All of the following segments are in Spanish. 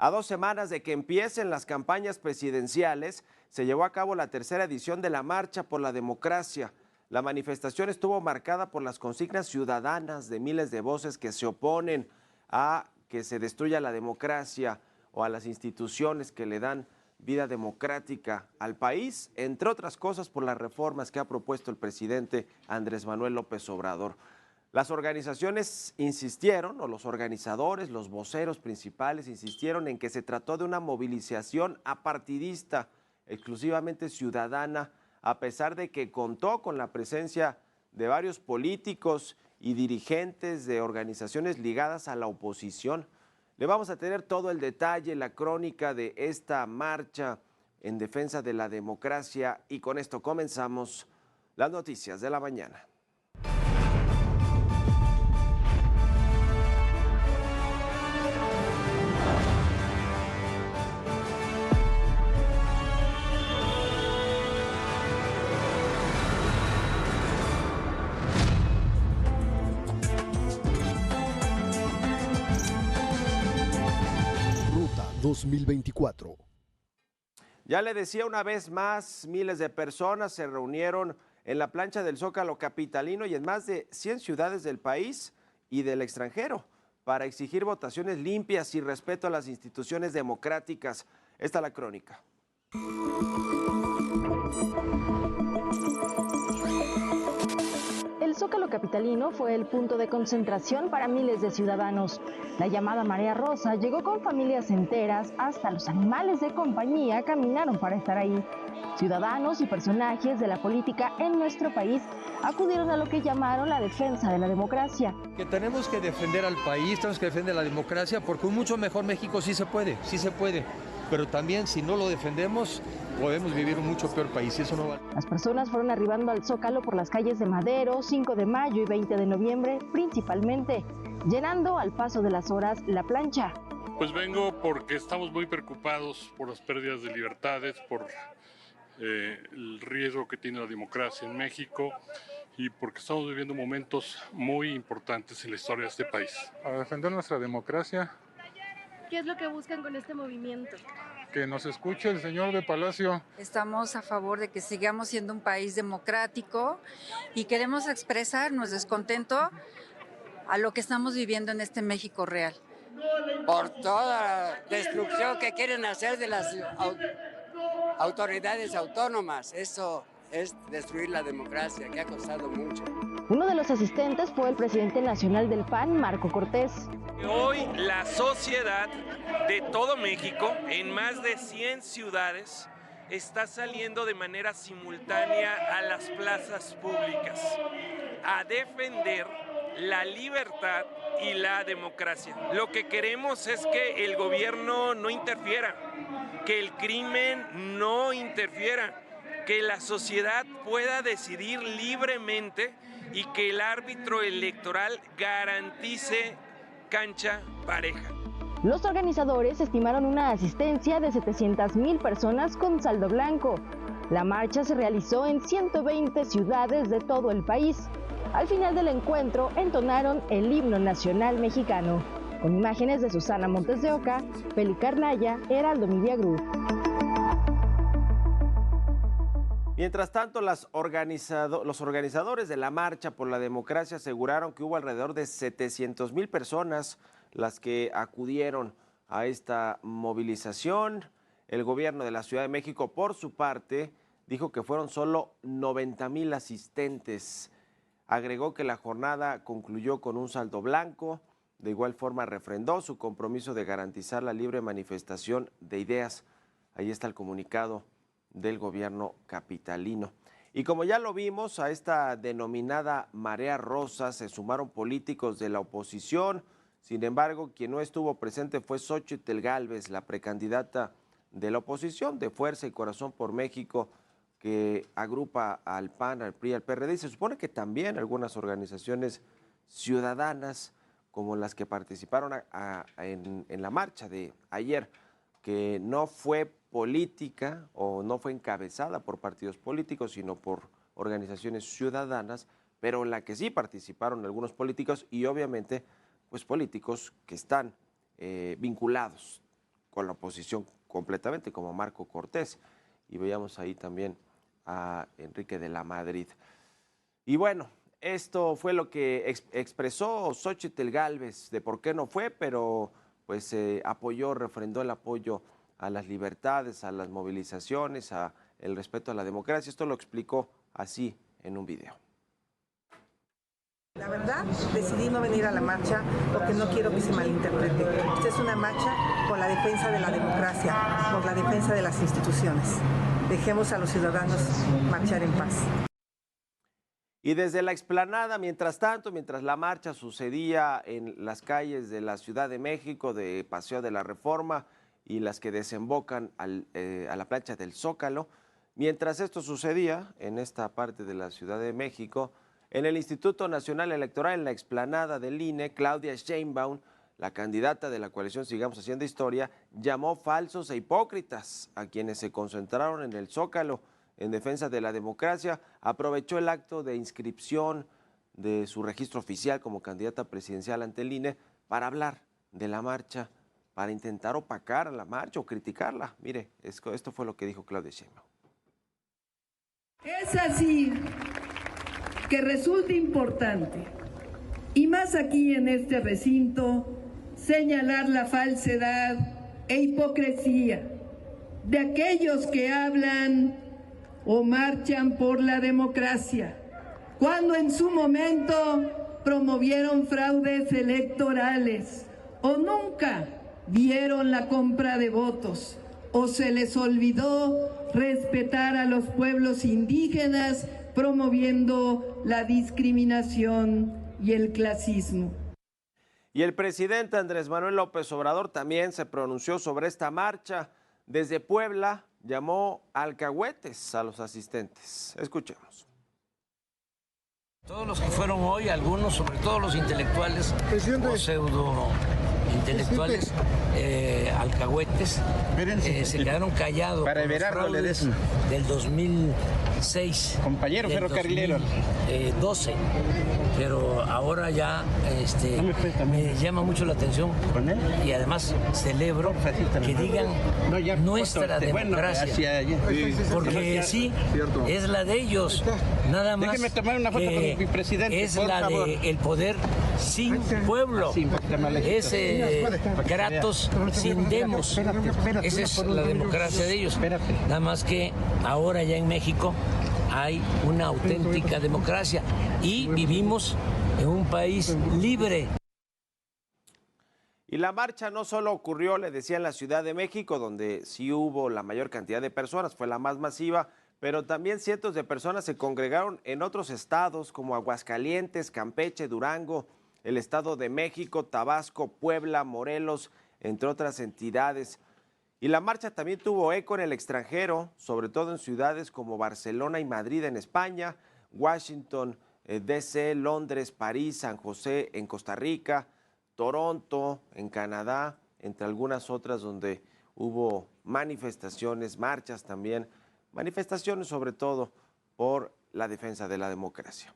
A 2 semanas de que empiecen las campañas presidenciales, se llevó a cabo la tercera edición de la Marcha por la Democracia. La manifestación estuvo marcada por las consignas ciudadanas de miles de voces que se oponen a que se destruya la democracia o a las instituciones que le dan vida democrática al país, entre otras cosas por las reformas que ha propuesto el presidente Andrés Manuel López Obrador. Las organizaciones insistieron, o los organizadores, los voceros principales insistieron en que se trató de una movilización apartidista, exclusivamente ciudadana, a pesar de que contó con la presencia de varios políticos y dirigentes de organizaciones ligadas a la oposición. Le vamos a tener todo el detalle, la crónica de esta marcha en defensa de la democracia, y con esto comenzamos las noticias de la mañana. Ruta 2024. Ya le decía, una vez más, miles de personas se reunieron en la plancha del Zócalo capitalino y en más de 100 ciudades del país y del extranjero para exigir votaciones limpias y respeto a las instituciones democráticas. Esta es la crónica. El Zócalo capitalino fue el punto de concentración para miles de ciudadanos. La llamada Marea Rosa llegó con familias enteras, hasta los animales de compañía caminaron para estar ahí. Ciudadanos y personajes de la política en nuestro país acudieron a lo que llamaron la defensa de la democracia. Que tenemos que defender al país, tenemos que defender la democracia, porque un mucho mejor México sí se puede. Pero también si no lo defendemos, podemos vivir un mucho peor país y eso no vale. Las personas fueron arribando al Zócalo por las calles de Madero, 5 de mayo y 20 de noviembre, principalmente, llenando al paso de las horas la plancha. Pues vengo porque estamos muy preocupados por las pérdidas de libertades, por el riesgo que tiene la democracia en México y porque estamos viviendo momentos muy importantes en la historia de este país. A defender nuestra democracia. ¿Qué es lo que buscan con este movimiento? Que nos escuche el señor de Palacio. Estamos a favor de que sigamos siendo un país democrático y queremos expresar nuestro descontento a lo que estamos viviendo en este México real. Por toda la destrucción que quieren hacer de las autoridades autónomas. Eso es destruir la democracia, que ha costado mucho. Uno de los asistentes fue el presidente nacional del PAN, Marco Cortés. Hoy la sociedad de todo México, en más de 100 ciudades, está saliendo de manera simultánea a las plazas públicas a defender la libertad y la democracia. Lo que queremos es que el gobierno no interfiera, que el crimen no interfiera, que la sociedad pueda decidir libremente y que el árbitro electoral garantice cancha pareja. Los organizadores estimaron una asistencia de 700,000 personas con saldo blanco. La marcha se realizó en 120 ciudades de todo el país. Al final del encuentro entonaron el himno nacional mexicano. Con imágenes de Susana Montes de Oca, Feli Carnaya, Heraldo Media Group. Mientras tanto, los organizadores de la Marcha por la Democracia aseguraron que hubo alrededor de 700,000 personas las que acudieron a esta movilización. El gobierno de la Ciudad de México, por su parte, dijo que fueron solo 90,000 asistentes. Agregó que la jornada concluyó con un saldo blanco. De igual forma, refrendó su compromiso de garantizar la libre manifestación de ideas. Ahí está el comunicado del gobierno capitalino. Y como ya lo vimos, a esta denominada Marea Rosa se sumaron políticos de la oposición. Sin embargo, quien no estuvo presente fue Xóchitl Gálvez, la precandidata de la oposición de Fuerza y Corazón por México, que agrupa al PAN, al PRI, al PRD. Y se supone que también algunas organizaciones ciudadanas, como las que participaron en la marcha de ayer, que no fue política o no fue encabezada por partidos políticos, sino por organizaciones ciudadanas, pero en la que sí participaron algunos políticos y obviamente pues políticos que están vinculados con la oposición completamente, como Marco Cortés. Y veíamos ahí también a Enrique de la Madrid. Y bueno, esto fue lo que expresó Xóchitl Gálvez de por qué no fue, pero pues apoyó, refrendó el apoyo a las libertades, a las movilizaciones, a el respeto a la democracia. Esto lo explicó así en un video. La verdad, decidí no venir a la marcha porque no quiero que se malinterprete. Esta es una marcha por la defensa de la democracia, por la defensa de las instituciones. Dejemos a los ciudadanos marchar en paz. Y desde la explanada, mientras tanto, mientras la marcha sucedía en las calles de la Ciudad de México, de Paseo de la Reforma y las que desembocan a la plancha del Zócalo, mientras esto sucedía en esta parte de la Ciudad de México, en el Instituto Nacional Electoral, en la explanada del INE, Claudia Sheinbaum, la candidata de la coalición Sigamos Haciendo Historia, llamó falsos e hipócritas a quienes se concentraron en el Zócalo en defensa de la democracia. Aprovechó el acto de inscripción de su registro oficial como candidata presidencial ante el INE para hablar de la marcha, para intentar opacar a la marcha o criticarla. Mire, esto fue lo que dijo Claudia Sheinbaum. Es así que resulta importante, y más aquí en este recinto, señalar la falsedad e hipocresía de aquellos que hablan o marchan por la democracia, cuando en su momento promovieron fraudes electorales o nunca vieron la compra de votos o se les olvidó respetar a los pueblos indígenas promoviendo la discriminación y el clasismo. Y el presidente Andrés Manuel López Obrador también se pronunció sobre esta marcha. Desde Puebla llamó alcahuetes a los asistentes. Escuchemos. Todos los que fueron hoy, algunos, sobre todo los intelectuales o pseudo intelectuales, alcahuetes, se quedaron callados para con los fraudes del 2006, compañero ferrocarrilero, 2012, pero ahora ya me llama mucho la atención y además celebro que digan nuestra democracia, porque sí, es la de ellos, nada más. Déjeme tomar una foto con mi presidente, es la del poder sin pueblo, ese Kratos sin demos. Esa es la democracia de ellos. Nada más que ahora ya en México hay una auténtica democracia y vivimos en un país libre. Y la marcha no solo ocurrió, le decía, en la Ciudad de México, donde sí hubo la mayor cantidad de personas, fue la más masiva, pero también cientos de personas se congregaron en otros estados como Aguascalientes, Campeche, Durango, el Estado de México, Tabasco, Puebla, Morelos, entre otras entidades. Y la marcha también tuvo eco en el extranjero, sobre todo en ciudades como Barcelona y Madrid en España, Washington, DC, Londres, París, San José en Costa Rica, Toronto en Canadá, entre algunas otras donde hubo manifestaciones, marchas también, manifestaciones sobre todo por la defensa de la democracia.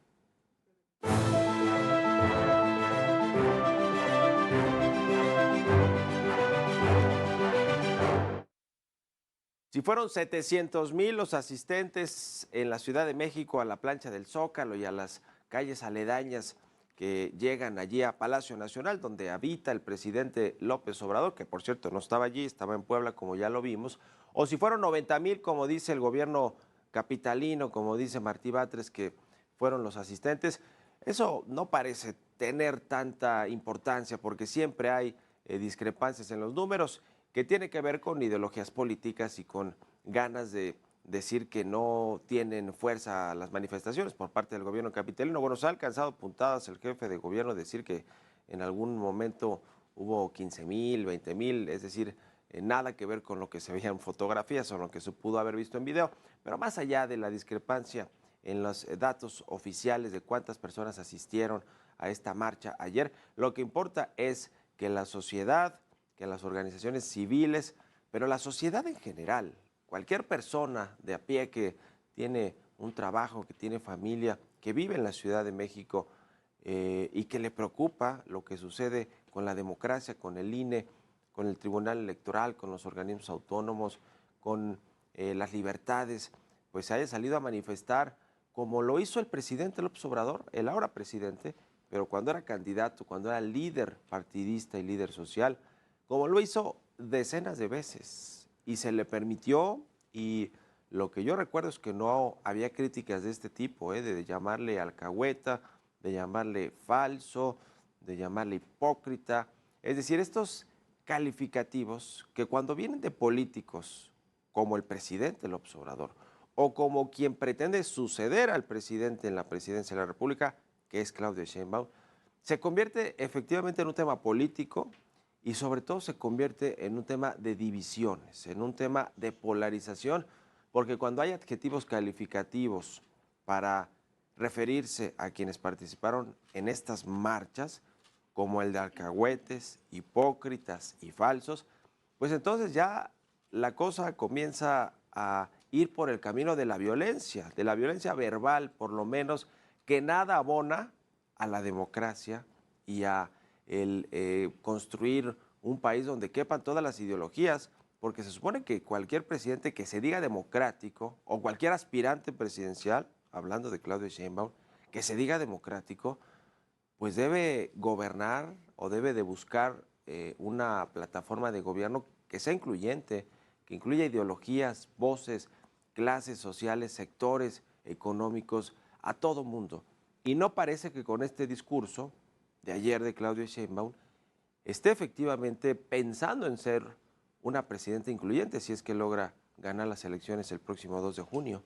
Si fueron 700,000 los asistentes en la Ciudad de México a la plancha del Zócalo y a las calles aledañas que llegan allí a Palacio Nacional, donde habita el presidente López Obrador, que por cierto no estaba allí, estaba en Puebla como ya lo vimos, o si fueron 90,000 como dice el gobierno capitalino, como dice Martí Batres, que fueron los asistentes, eso no parece tener tanta importancia porque siempre hay discrepancias en los números que tiene que ver con ideologías políticas y con ganas de decir que no tienen fuerza las manifestaciones por parte del gobierno capitalino. Bueno, se ha alcanzado puntadas el jefe de gobierno decir que en algún momento hubo 15,000, 20,000, es decir, nada que ver con lo que se veía en fotografías o lo que se pudo haber visto en video, pero más allá de la discrepancia en los datos oficiales de cuántas personas asistieron a esta marcha ayer, lo que importa es que la sociedad, que las organizaciones civiles, pero la sociedad en general, cualquier persona de a pie que tiene un trabajo, que tiene familia, que vive en la Ciudad de México y que le preocupa lo que sucede con la democracia, con el INE, con el Tribunal Electoral, con los organismos autónomos, con las libertades, pues se haya salido a manifestar como lo hizo el presidente López Obrador, el ahora presidente, pero cuando era candidato, cuando era líder partidista y líder social, como lo hizo decenas de veces y se le permitió, y lo que yo recuerdo es que no había críticas de este tipo, de llamarle alcahueta, de llamarle falso, de llamarle hipócrita, es decir, estos calificativos que cuando vienen de políticos como el presidente López Obrador o como quien pretende suceder al presidente en la presidencia de la República, que es Claudia Sheinbaum, se convierte efectivamente en un tema político y sobre todo se convierte en un tema de divisiones, en un tema de polarización, porque cuando hay adjetivos calificativos para referirse a quienes participaron en estas marchas, como el de alcahuetes, hipócritas y falsos, pues entonces ya la cosa comienza a ir por el camino de la violencia verbal, por lo menos, que nada abona a la democracia y a el construir un país donde quepan todas las ideologías, porque se supone que cualquier presidente que se diga democrático o cualquier aspirante presidencial, hablando de Claudia Sheinbaum, que se diga democrático, pues debe gobernar o debe de buscar una plataforma de gobierno que sea incluyente, que incluya ideologías, voces, clases sociales, sectores económicos, a todo mundo. Y no parece que con este discurso de ayer de Claudia Sheinbaum esté efectivamente pensando en ser una presidenta incluyente si es que logra ganar las elecciones el próximo 2 de junio.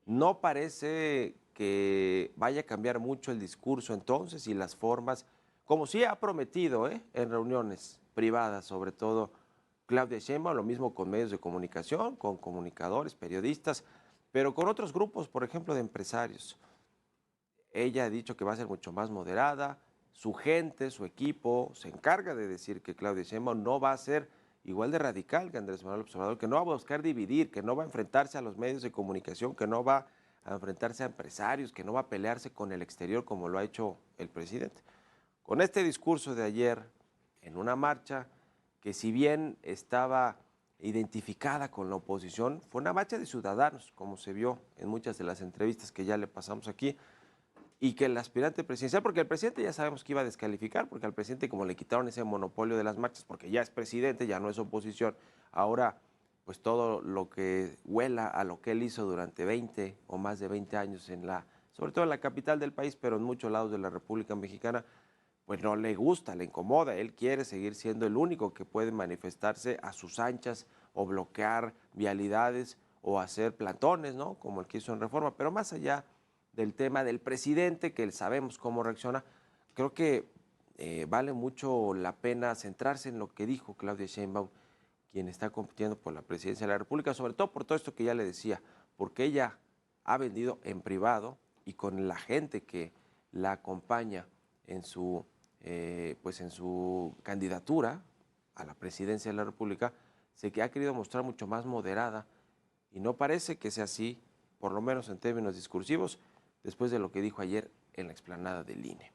No parece que vaya a cambiar mucho el discurso entonces y las formas, como sí ha prometido en reuniones privadas, sobre todo Claudia Sheinbaum, lo mismo con medios de comunicación, con comunicadores, periodistas, pero con otros grupos, por ejemplo, de empresarios. Ella ha dicho que va a ser mucho más moderada, su gente, su equipo, se encarga de decir que Claudia Sheinbaum no va a ser igual de radical que Andrés Manuel López Obrador, que no va a buscar dividir, que no va a enfrentarse a los medios de comunicación, que no va a enfrentarse a empresarios, que no va a pelearse con el exterior como lo ha hecho el presidente. Con este discurso de ayer en una marcha que si bien estaba identificada con la oposición, fue una marcha de ciudadanos, como se vio en muchas de las entrevistas que ya le pasamos aquí, y que el aspirante presidencial, porque el presidente ya sabemos que iba a descalificar, porque al presidente como le quitaron ese monopolio de las marchas, porque ya es presidente, ya no es oposición, ahora pues todo lo que huela a lo que él hizo durante 20 o más de 20 años sobre todo en la capital del país, pero en muchos lados de la República Mexicana, pues no le gusta, le incomoda. Él quiere seguir siendo el único que puede manifestarse a sus anchas o bloquear vialidades o hacer plantones, ¿no? Como el que hizo en Reforma. Pero más allá del tema del presidente, que sabemos cómo reacciona, creo que vale mucho la pena centrarse en lo que dijo Claudia Sheinbaum, quien está compitiendo por la presidencia de la República, sobre todo por todo esto que ya le decía, porque ella ha vendido en privado y con la gente que la acompaña en su candidatura a la presidencia de la República, que ha querido mostrar mucho más moderada y no parece que sea así, por lo menos en términos discursivos, después de lo que dijo ayer en la explanada del INE.